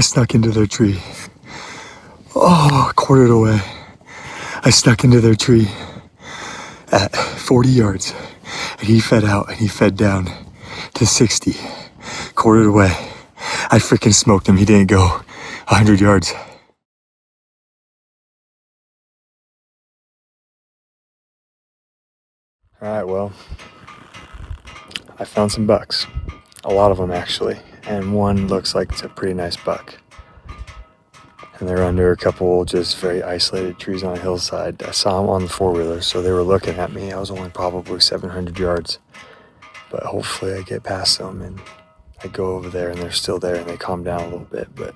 I snuck into their tree. Oh, quartered away. I snuck into their tree at 40 yards. And he fed out and he fed down to 60. Quartered away. I freaking smoked him. He didn't go 100 yards. All right, well, I found some bucks. A lot of them, actually. And one looks like it's a pretty nice buck. And they're under a couple just very isolated trees on a hillside. I saw them on the four-wheeler, so they were looking at me. I was only probably 700 yards. But hopefully I get past them and I go over there and they're still there and they calm down a little bit. But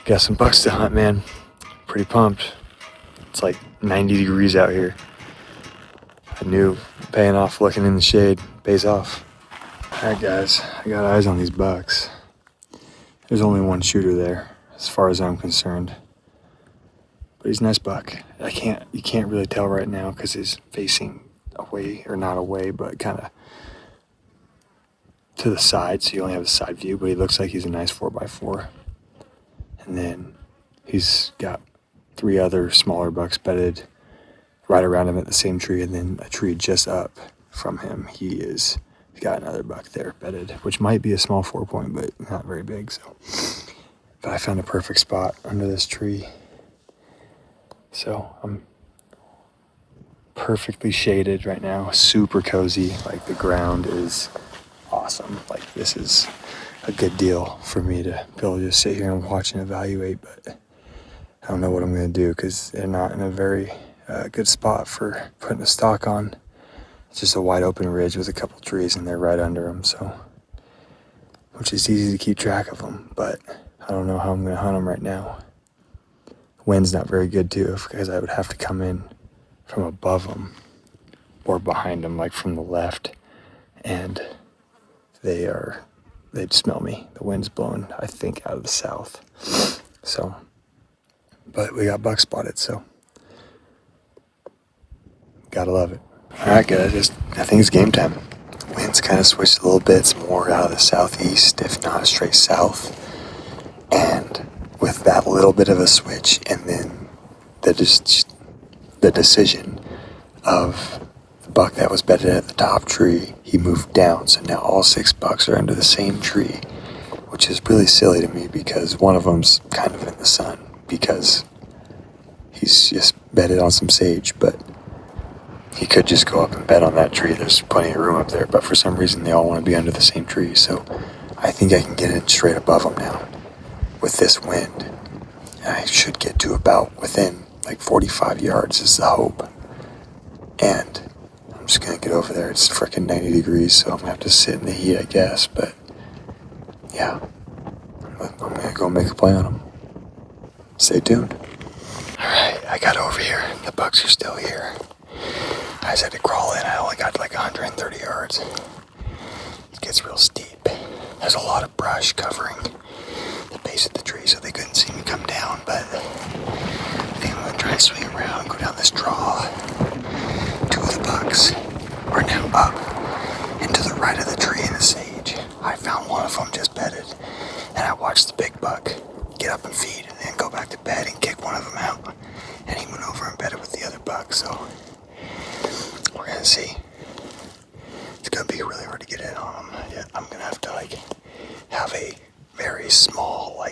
got some bucks to hunt, man. Pretty pumped. It's like 90 degrees out here. I knew paying off looking in the shade pays off. Alright guys, I got eyes on these bucks. There's only one shooter there, as far as I'm concerned. But he's a nice buck. You can't really tell right now because he's facing away, or not away, but kind of to the side, so you only have a side view, but he looks like he's a nice 4x4. And then he's got 3 other smaller bucks bedded right around him at the same tree, and then a tree just up from him. He's got another buck there bedded, which might be a small 4-point, but not very big. But I found a perfect spot under this tree. So I'm perfectly shaded right now, super cozy. Like the ground is awesome. Like this is a good deal for me to be able to just sit here and watch and evaluate, but I don't know what I'm going to do because they're not in a very good spot for putting a stalk on. It's just a wide open ridge with a couple trees and they're right under them, so which is easy to keep track of them, but I don't know how I'm going to hunt them right now. Wind's not very good too because I would have to come in from above them or behind them, like from the left, and they'd smell me. The wind's blowing, I think, out of the south. So, but we got buck spotted, so gotta love it. All right, guys, I think it's game time. Wind's kind of switched a little bit. It's more out of the southeast, if not straight south. And with that little bit of a switch, and then the decision of the buck that was bedded at the top tree, he moved down. So now all 6 bucks are under the same tree, which is really silly to me because one of them's kind of in the sun because he's just bedded on some sage, but he could just go up and bed on that tree. There's plenty of room up there, but for some reason they all want to be under the same tree. So I think I can get in straight above them now with this wind. And I should get to about within like 45 yards is the hope. And I'm just going to get over there. It's freaking 90 degrees, so I'm going to have to sit in the heat, I guess. But yeah, I'm going to go make a play on them. Stay tuned. All right, I got over here. The bucks are still here. I just had to crawl in. I only got like 130 yards. It gets real steep. There's a lot of brush covering the base of the tree, so they couldn't see me come down, but I think I'm going to try and swing around and go down this draw. 2 of the bucks are now up and to the right of the tree in the sage. I found one of them just bedded, and I watched the big buck get up and feed and then go back to bed and kick one of them out, and he went over and bedded with the other buck, so we're going to see. It's going to be really hard to get in on them. Yeah, I'm going to have to have a very small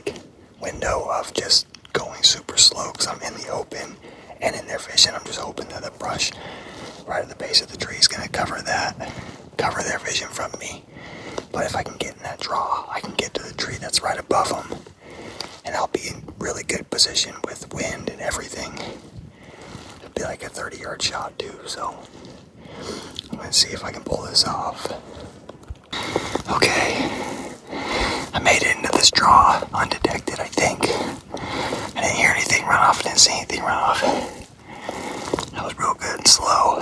window of just going super slow because I'm in the open and in their vision. I'm just hoping that the brush right at the base of the tree is going to cover their vision from me. But if I can get in that draw, I can get to the tree that's right above them, and I'll be in really good position with wind and everything. It'll be like a 30-yard shot too, so I'm going to see if I can pull this off. Okay, I made it into this draw undetected, I think. I didn't hear anything run off, I didn't see anything run off. That was real good and slow.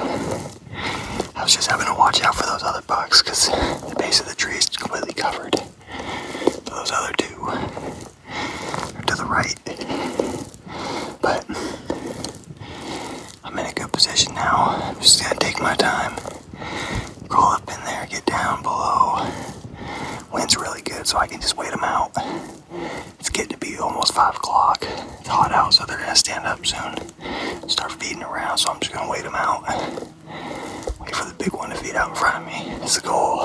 I was just having to watch out for those other bucks because the base of the tree is completely covered. But those other 2 are to the right. But I'm in a good position now. I'm just going to take my time. Crawl up in there, get down below. Wind's really good, so I can just wait them out. stand up soon. Start feeding around, so I'm just gonna wait them out. Wait for the big one to feed out in front of me. That's the goal.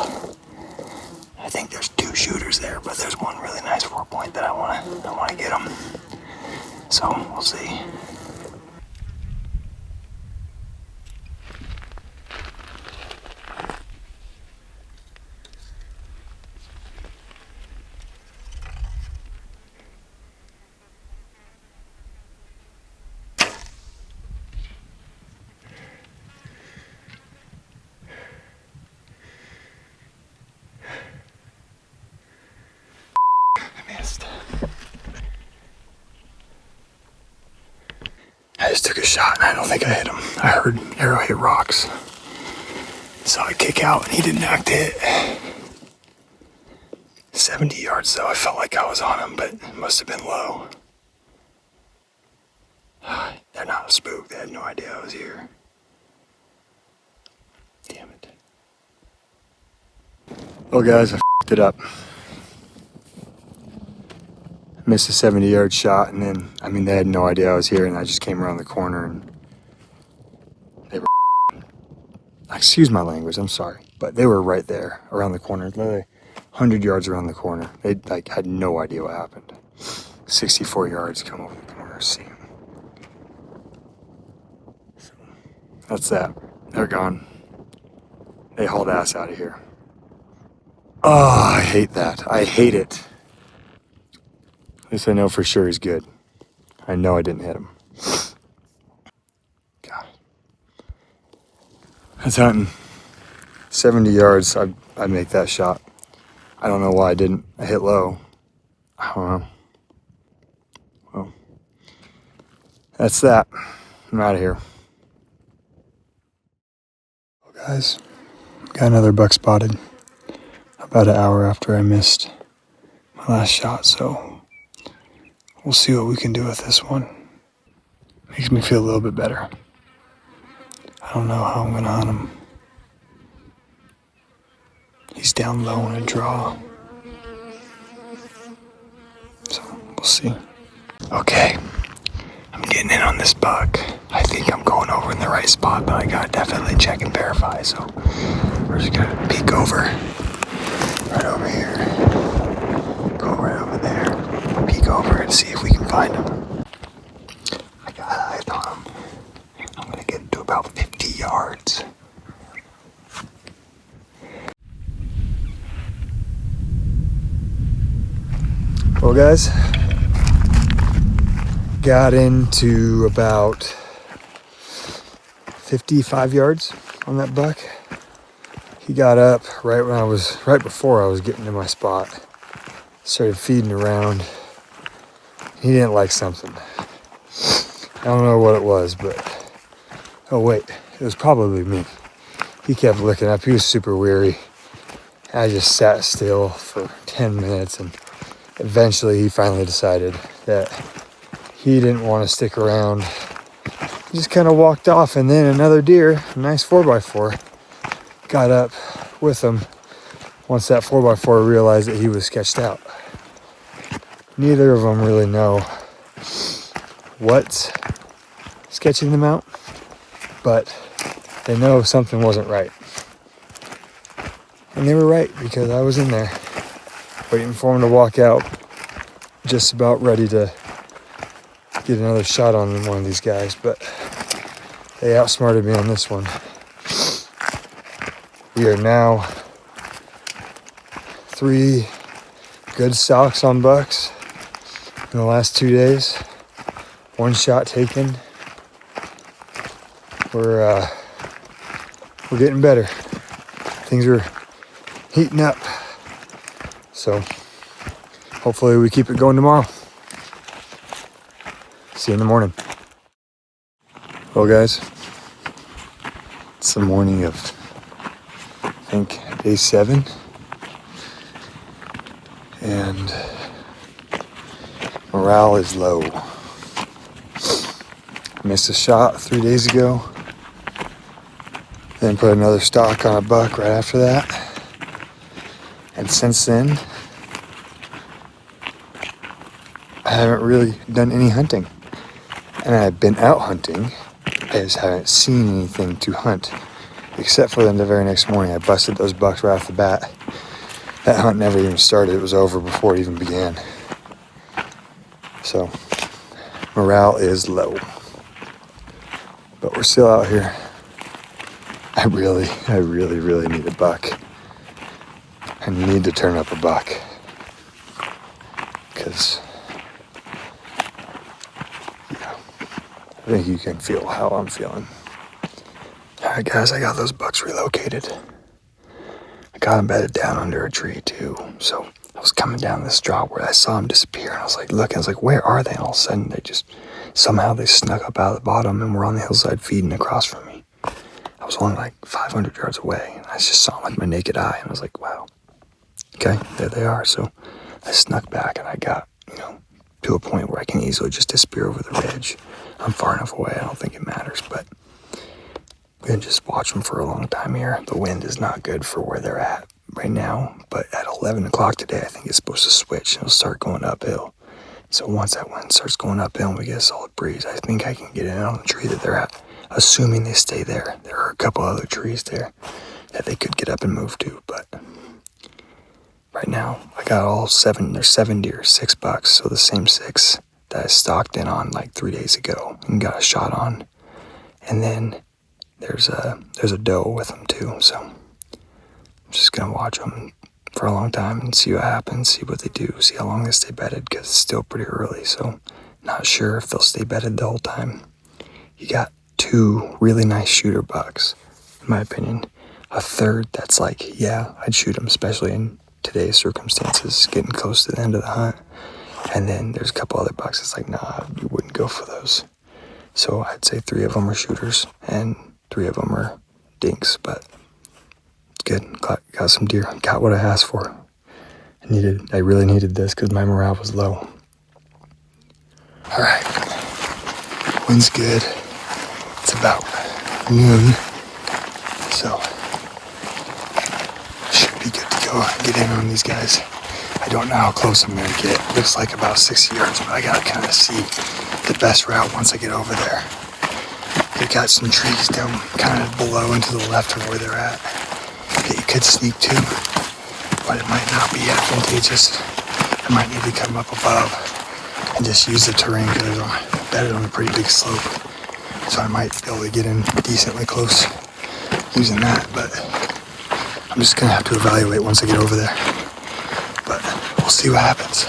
I think there's 2 shooters there, but there's one really nice 4-point that I wanna get them. So we'll see. I just took a shot and I don't think I hit him. I heard arrow hit rocks. Saw it kick out and he didn't act to hit. 70 yards though, I felt like I was on him, but it must have been low. They're not a spook, they had no idea I was here. Damn it. Well guys, I f***ed it up. Missed a 70-yard shot, and then, they had no idea I was here, and I just came around the corner, and they were, excuse my language, I'm sorry, but they were right there, around the corner, literally 100 yards around the corner. They, had no idea what happened. 64 yards, come over the corner, see them. So, that's that. They're gone. They hauled ass out of here. Oh, I hate that. I hate it. At least I know for sure he's good. I know I didn't hit him. God. That's hunting. 70 yards, I'd make that shot. I don't know why I didn't. I hit low. I don't know. Well, that's that. I'm out of here. Well, guys, got another buck spotted. About an hour after I missed my last shot, so we'll see what we can do with this one. Makes me feel a little bit better. I don't know how I'm gonna hunt him. He's down low in a draw. So we'll see. Okay, I'm getting in on this buck. I think I'm going over in the right spot, but I gotta definitely check and verify. So we're just gonna peek over, right over here, go right over there, peek over and see if we can find him. I got eyes on him. I'm gonna get to about 50 yards. Well guys, got into about 55 yards on that buck. He got up right before I was getting to my spot. Started feeding around. He didn't like something. I don't know what it was, but oh wait, it was probably me. He kept looking up. He was super weary. I just sat still for 10 minutes, and eventually he finally decided that he didn't want to stick around. He just kind of walked off, and then another deer, a nice 4x4, got up with him once that 4x4 realized that he was sketched out. Neither of them really know what's sketching them out, but they know something wasn't right. And they were right, because I was in there waiting for him to walk out, just about ready to get another shot on one of these guys, but they outsmarted me on this one. We are now 3 good stalks on bucks in the last 2 days. 1 shot taken. We're getting better. Things are heating up. So hopefully we keep it going tomorrow. See you in the morning. Well guys, it's the morning of, I think, day 7. And morale is low. Missed a shot 3 days ago. Then put another stalk on a buck right after that. And since then, I haven't really done any hunting. and I've been out hunting. I just haven't seen anything to hunt, except for then the very next morning I busted those bucks right off the bat. That hunt never even started. It was over before it even began. So morale is low, but we're still out here. I really need a buck. I need to turn up a buck, because I think you can feel how I'm feeling. Alright guys, I got those bucks relocated. I got them bedded down under a tree too. So I was coming down this drop where I saw them disappear, and I was like looking, I was like, where are they? And all of a sudden they snuck up out of the bottom and were on the hillside feeding across from me. I was only like 500 yards away, and I just saw them with my naked eye, and I was like, wow. Okay, there they are. So I snuck back, and I got, to a point where I can easily just disappear over the ridge. I'm far enough away, I don't think it matters, but we can just watch them for a long time here. The wind is not good for where they're at right now, but at 11 o'clock today, I think it's supposed to switch, and it'll start going uphill. So once that wind starts going uphill and we get a solid breeze, I think I can get in on the tree that they're at, assuming they stay there. There are a couple other trees there that they could get up and move to, but right now, I got all 7, there's 7 deer, 6 bucks, so the same 6 that I stalked in on like 3 days ago and got a shot on. And then there's a doe with them too, so I'm just gonna watch them for a long time and see what happens, see what they do, see how long they stay bedded, because it's still pretty early, so not sure if they'll stay bedded the whole time. You got 2 really nice shooter bucks, in my opinion. A third that's like, yeah, I'd shoot him, especially in today's circumstances, getting close to the end of the hunt. And then there's a couple other bucks that's like, nah, you wouldn't go for those. So I'd say 3 of them are shooters and 3 of them are dinks, but it's good. Got some deer. Got what I asked for. I really needed this because my morale was low. All right, wind's good. It's about noon, so should be good to go and get in on these guys. I don't know how close I'm going to get. It looks like about 60 yards, but I got to kind of see the best route once I get over there. They've got some trees down kind of below and to the left of where they're at that you could sneak to, but it might not be advantageous. I might need to come up above and just use the terrain because I'm bedded on a pretty big slope, so I might be able to get in decently close using that, but I'm just going to have to evaluate once I get over there. But we'll see what happens.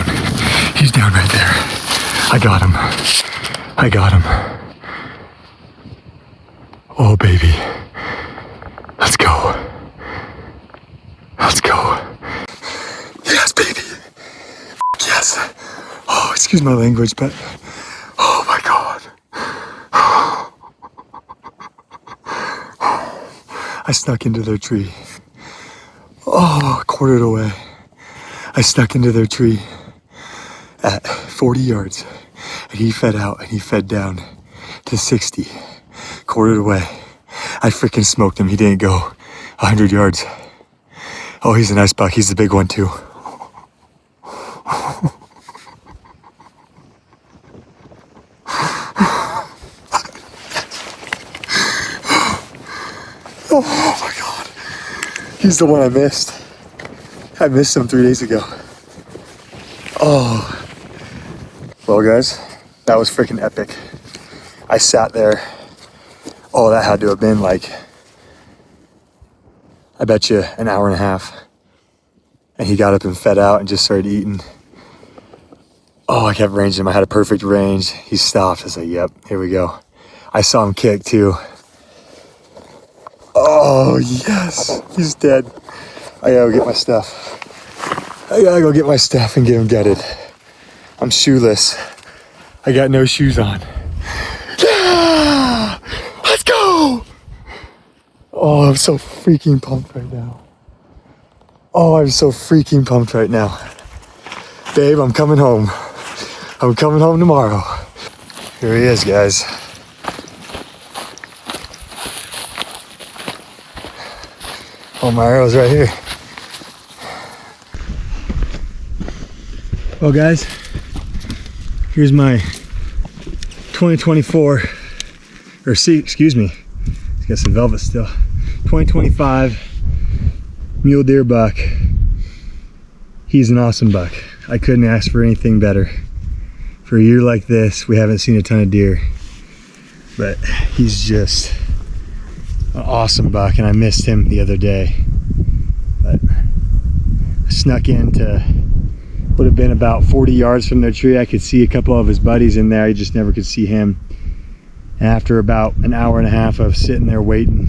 down. He's down right there. I got him. I got him. Oh, baby. Let's go. Let's go. Yes, baby. Yes. Oh, excuse my language, but oh my God. I snuck into their tree. Oh, quartered away. I snuck into their tree at 40 yards, and he fed out and he fed down to 60, quartered away. I freaking smoked him. He didn't go 100 yards. Oh, he's a nice buck. He's the big one too. Oh my God. He's the one I missed. I missed him 3 days ago. Oh. Well, guys, that was freaking epic. I sat there. Oh, that had to have been like, I bet you an hour and a half. And he got up and fed out and just started eating. Oh, I kept ranging him. I had a perfect range. He stopped. I was like, yep, here we go. I saw him kick too. Oh, yes. He's dead. I gotta go get my stuff. I gotta go get my stuff and get him gutted. I'm shoeless. I got no shoes on. Yeah! Let's go! Oh, I'm so freaking pumped right now. Oh, I'm so freaking pumped right now. Babe, I'm coming home. I'm coming home tomorrow. Here he is, guys. Oh, my arrow's right here. Well, guys, here's my 2024, or excuse me, it's got some velvet still. 2025 mule deer buck. He's an awesome buck. I couldn't ask for anything better. For a year like this, we haven't seen a ton of deer, but he's just an awesome buck, and I missed him the other day. But I snuck into, would have been about 40 yards from their tree. I could see a couple of his buddies in there. I just never could see him. And after about an hour and a half of sitting there waiting,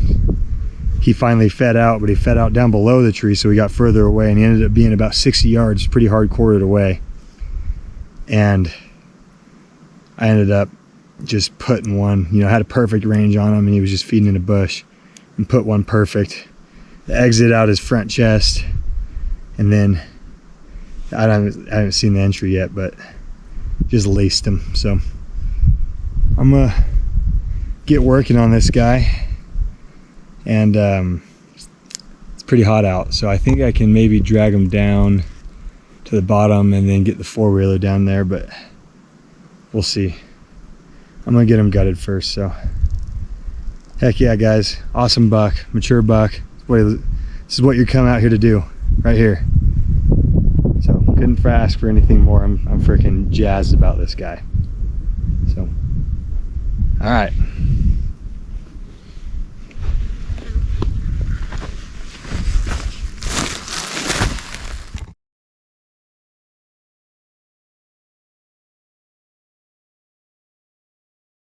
he finally fed out, but he fed out down below the tree, so he got further away, and he ended up being about 60 yards, pretty hard quartered away. And I ended up just putting one, you know, had a perfect range on him, and he was just feeding in a bush, and put one perfect. The exit out his front chest, and then I haven't seen the entry yet, but just laced him. So I'm gonna get working on this guy, and it's pretty hot out, so I think I can maybe drag him down to the bottom and then get the four-wheeler down there, but we'll see. I'm gonna get him gutted first. So heck yeah, guys, awesome buck, mature buck. This is what you're coming out here to do, right here. So couldn't ask for anything more. I'm freaking jazzed about this guy. So all right.